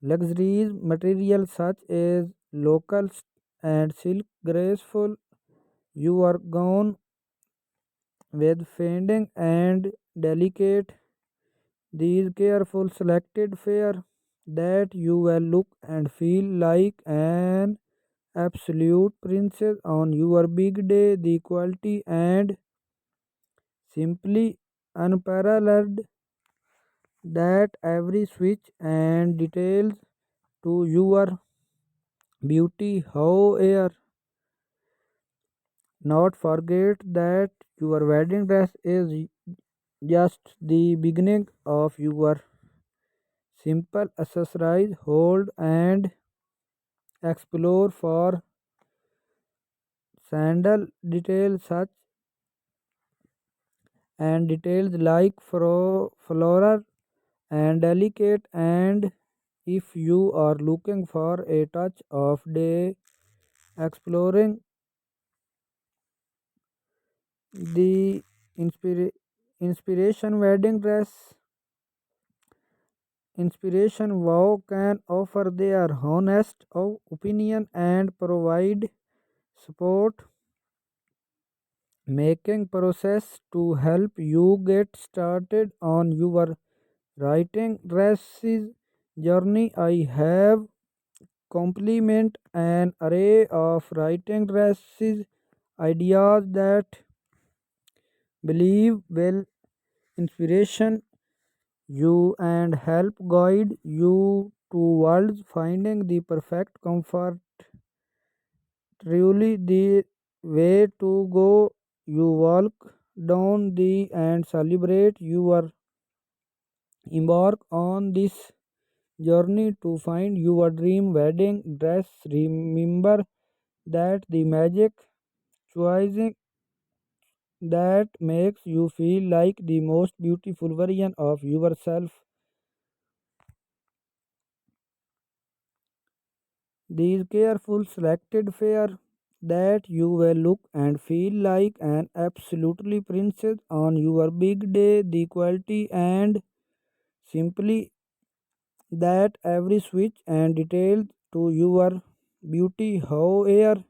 Luxuries materials such as locals and silk graceful you are gone with fading and delicate. These careful selected fare that you will look and feel like an absolute princess on your big day. The quality and simply unparalleled that every switch and details to your beauty. However, not forget that your wedding dress is just the beginning of your simple accessorize. Hold and explore for sandal details such and details like floral and delicate, and if you are looking for a touch of day exploring the inspiration wedding dress inspiration wow can offer their honest opinion and provide support making process to help you get started on your writing dresses journey. I have complement an array of writing dresses ideas that believe will inspiration you and help guide you towards finding the perfect comfort. Truly the way to go. You walk down the and celebrate your embark on this journey to find your dream wedding dress. Remember that the magic choosing that makes you feel like the most beautiful version of yourself. These careful selected fare that you will look and feel like an absolutely princess on your big day. The quality and simply that every switch and detail to your beauty. However,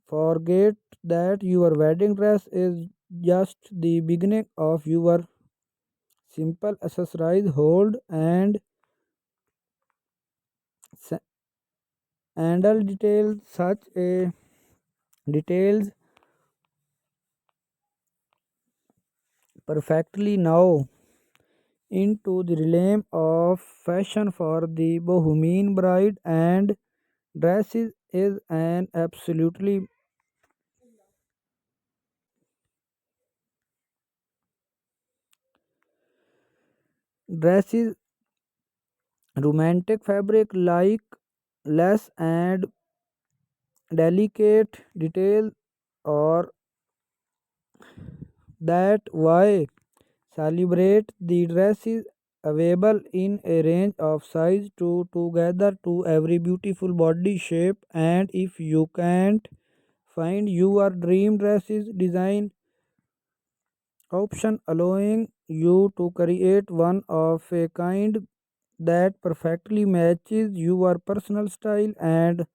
forget that your wedding dress is just the beginning of your simple accessorize. Hold and handle details such a details perfectly now into the realm of fashion for the bohemian bride and dresses is an absolutely dresses romantic fabric like lace and delicate detail or that why celebrate the dresses available in a range of size to together to every beautiful body shape. And if you can't find your dream dresses design option allowing you to create one of a kind that perfectly matches your personal style. And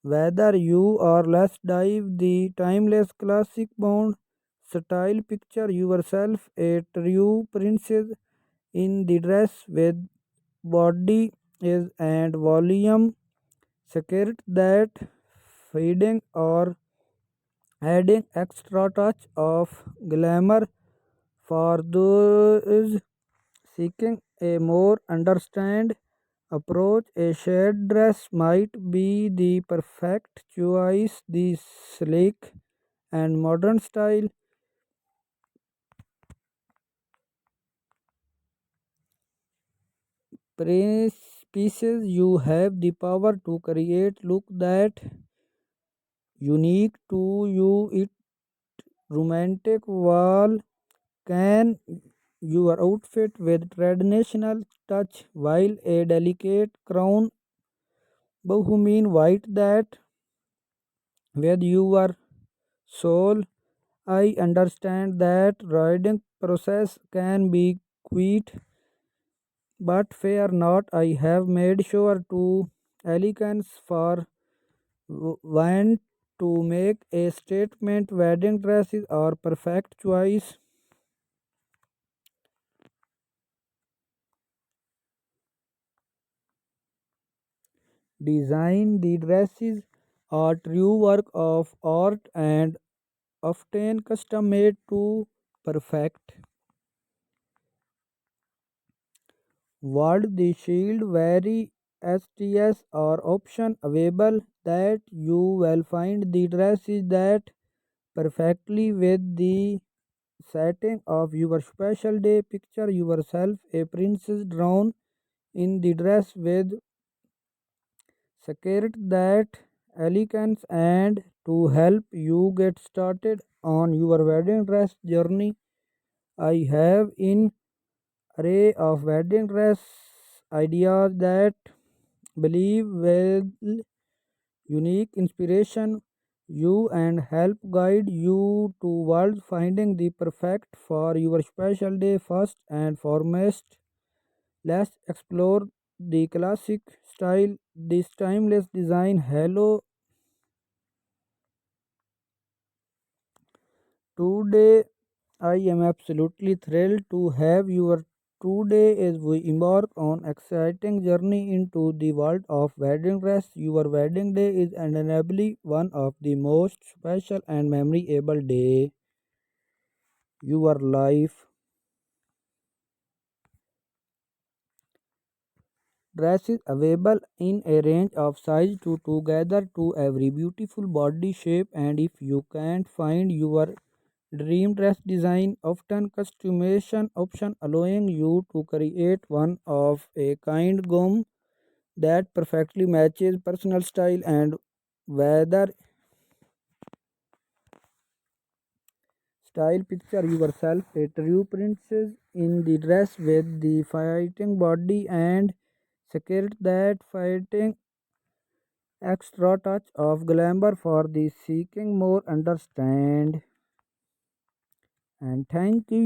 whether you are let's dive the timeless classic bond style, picture yourself a true princess in the dress with body is and volume skirt that fading or adding extra touch of glamour for those seeking a more understand approach. A shade dress might be the perfect choice. The sleek and modern style pieces you have the power to create look that unique to you. It romantic wall can your outfit with traditional touch while a delicate crown bohemian white that with your soul. I understand that riding process can be quite But fear not, I have made sure to elegance for want to make a statement. Wedding dresses are perfect choice. Design the dresses are true work of art and often custom made to perfect. What the shield vary STS or option available that you will find the dresses that perfectly with the setting of your special day. Picture yourself a princess drawn in the dress with skirt that elegance, and to help you get started on your wedding dress journey, I have in array of wedding dress ideas that believe will unique inspiration you and help guide you towards finding the perfect for your special day. First and foremost, let's explore the classic style. This timeless design. Hello, today I am absolutely thrilled to have your today as we embark on exciting journey into the world of wedding dress. Your wedding day is undeniably one of the most special and memorable day your life. Dress is available in a range of size to together to every beautiful body shape, and if you can't find your dream dress design, often customization option allowing you to create one of a kind gown that perfectly matches personal style. And whether style, picture yourself a true princess in the dress with the fighting body and skirt that fighting extra touch of glamour for the seeking more understand. And thank you.